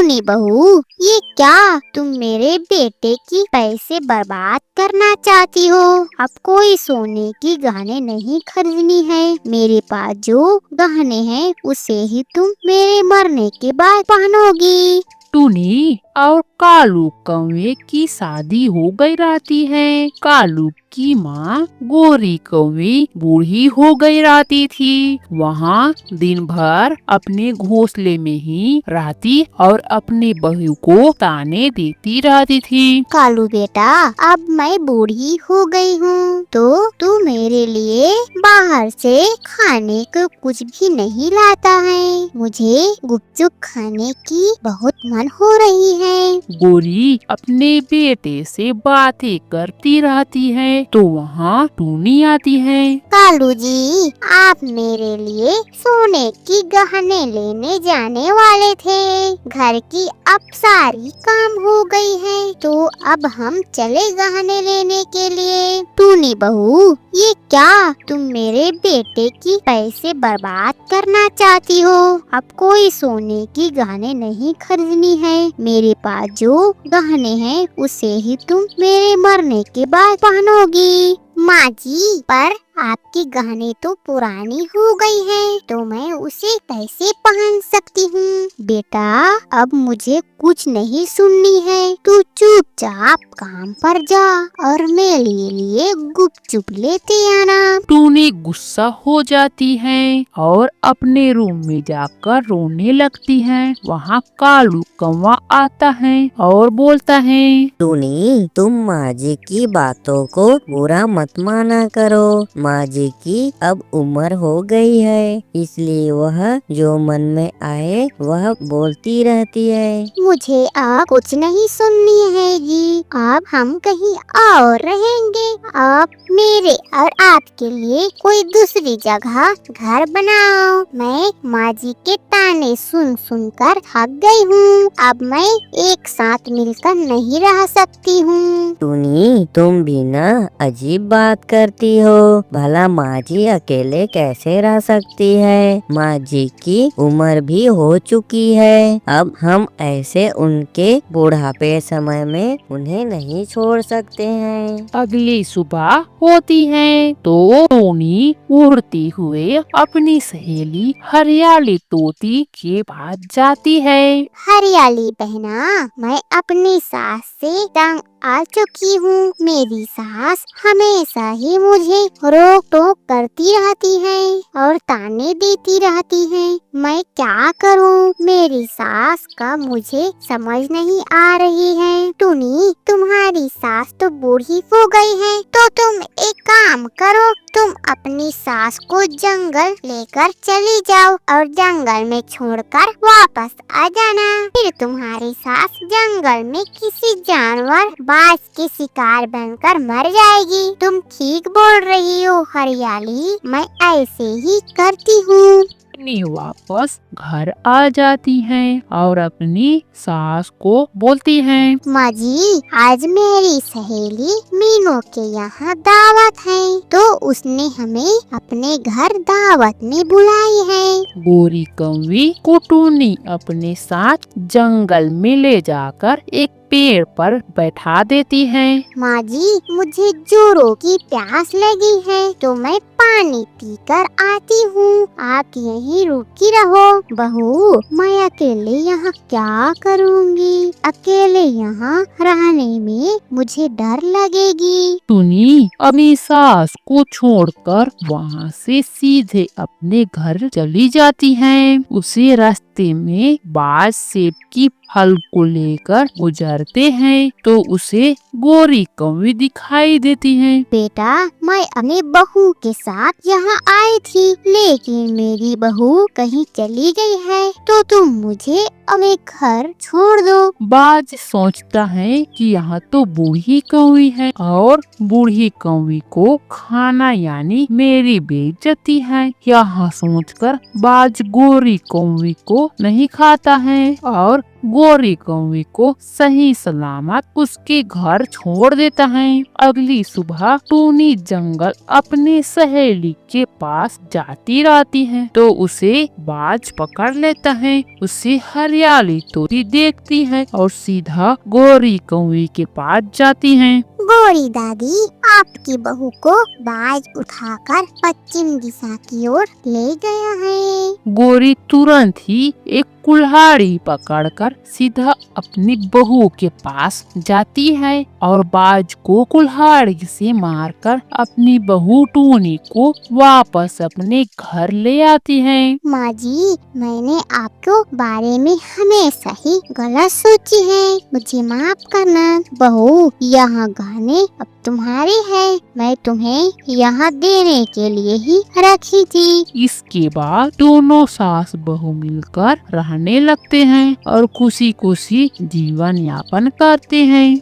टूनी बहू, ये क्या तुम मेरे बेटे की पैसे बर्बाद करना चाहती हो? अब कोई सोने की गहने नहीं खरीदनी है। मेरे पास जो गहने हैं उसे ही तुम मेरे मरने के बाद पहनोगी। टूनी और कालू कौवे की शादी हो गई रहती है। कालू की माँ गोरी कौवे बूढ़ी हो गई रहती थी। वहाँ दिन भर अपने घोंसले में ही रहती और अपने बहू को ताने देती रहती थी। कालू बेटा, अब मैं बूढ़ी हो गई हूँ तो तू मेरे लिए बाहर से खाने को कुछ भी नहीं लाता है। मुझे गुपचुप खाने की बहुत मन हो रही है। गोरी अपने बेटे से बातें करती रहती है तो वहाँ टूनी आती है। कालू जी, आप मेरे लिए सोने की गहने लेने जाने वाले थे। घर की अब सारी काम हो गई है तो अब हम चले गहने लेने के लिए। टूनी बहू, ये क्या तुम मेरे बेटे की पैसे बर्बाद करना चाहती हो? अब कोई सोने की गहने नहीं खरीदनी है। मेरे पास जो गहने हैं उसे ही तुम मेरे मरने के बाद पहनोगी। माँ जी, पर आपकी गहने तो पुरानी हो गई है तो मैं उसे कैसे पहन सकती हूँ? बेटा, अब मुझे कुछ नहीं सुननी है। तू चुपचाप काम पर जा और मेरे लिए गुपचुप लेते आना। टूनी गुस्सा हो जाती है और अपने रूम में जाकर रोने लगती है। वहाँ कालू कौवा आता है और बोलता है, टूनी, तुम माँ जी की बातों को बुरा मत माना करो। माँ जी की अब उम्र हो गई है, इसलिए वह जो मन में आए वह बोलती रहती है। मुझे अब कुछ नहीं सुननी है जी। अब हम कहीं और रहेंगे। आप मेरे और आपके लिए कोई दूसरी जगह घर बनाओ। मैं माँ जी के ताने सुन सुन कर थक गई हूँ। अब मैं एक साथ मिलकर नहीं रह सकती हूँ। टूनी, तुम भी ना अजीब बात करती हो। भला माँ जी अकेले कैसे रह सकती है? माँ जी की उम्र भी हो चुकी है। अब हम ऐसे उनके बुढ़ापे समय में उन्हें नहीं छोड़ सकते हैं। अगली सुबह होती है तो टोनी उड़ती हुए अपनी सहेली हरियाली तोती के पास जाती है। हरियाली बहना, मैं अपनी सास से तंग आ चुकी हूँ। मेरी सास हमेशा ही मुझे रोक टोक करती रहती है और ताने देती रहती है। मैं क्या करूँ? मेरी सास का मुझे समझ नहीं आ रही है। टूनी, तुम्हारी सास तो बूढ़ी हो गई है तो तुम एक काम करो, तुम अपनी सास को जंगल लेकर चली जाओ और जंगल में छोड़कर वापस आ जाना। फिर तुम्हारी सास जंगल में किसी जानवर बाज के शिकार बनकर मर जाएगी। तुम ठीक बोल रही हो हरियाली, मैं ऐसे ही करती हूँ। टोनी वापस घर आ जाती है और अपनी सास को बोलती है, माँ जी, आज मेरी सहेली मीनू के यहाँ दावत है तो उसने हमें अपने घर दावत में बुलाई है। गोरी कौवी को टोनी अपने साथ जंगल में ले जाकर एक पेड़ पर बैठा देती है। माँ जी, मुझे जोरों की प्यास लगी है तो मैं पानी पीकर आती हूँ। आप यहीं रुकी रहो। बहू, मैं अकेले यहाँ क्या करूँगी? अकेले यहाँ रहने में मुझे डर लगेगी। टुनी अपनी सास को छोड़कर वहाँ से सीधे अपने घर चली जाती है। उसी रास्ते में बाज सेब की फल को लेकर गुजरते हैं तो उसे गोरी कौवी दिखाई देती है। बेटा, मैं अपने बहू के साथ यहाँ आई थी लेकिन मेरी बहू कहीं चली गई है तो तुम मुझे अपने घर छोड़ दो। बाज सोचता है कि यहाँ तो बूढ़ी कौवी है और बूढ़ी कौवी को खाना यानी मेरी बेइज्जती है। यहाँ सोचकर बाज गोरी कौवी को नहीं खाता है और गोरी कौवे को सही सलामत उसके घर छोड़ देता है। अगली सुबह टूनी जंगल अपने सहेली के पास जाती रहती है तो उसे बाज पकड़ लेता है। उसे हरियाली तोड़ी देखती है और सीधा गोरी कौवे के पास जाती है। गोरी दादी, आपकी बहू को बाज उठाकर पश्चिम दिशा की ओर ले गया है। गोरी तुरंत ही एक कुल्हाड़ी पकड़कर सीधा अपनी बहू के पास जाती है और बाज को कुल्हाड़ी से मारकर अपनी बहू टूनी को वापस अपने घर ले आती है। माँ जी, मैंने आपको बारे में हमेशा ही गलत सोची है, मुझे माफ करना। बहू, यह गहने अब तुम्हारी है, मैं तुम्हें यहाँ देने के लिए ही रखी थी। इसके बाद दोनों सास बहू मिलकर रहने लगते हैं और खुशी खुशी जीवन यापन करते हैं।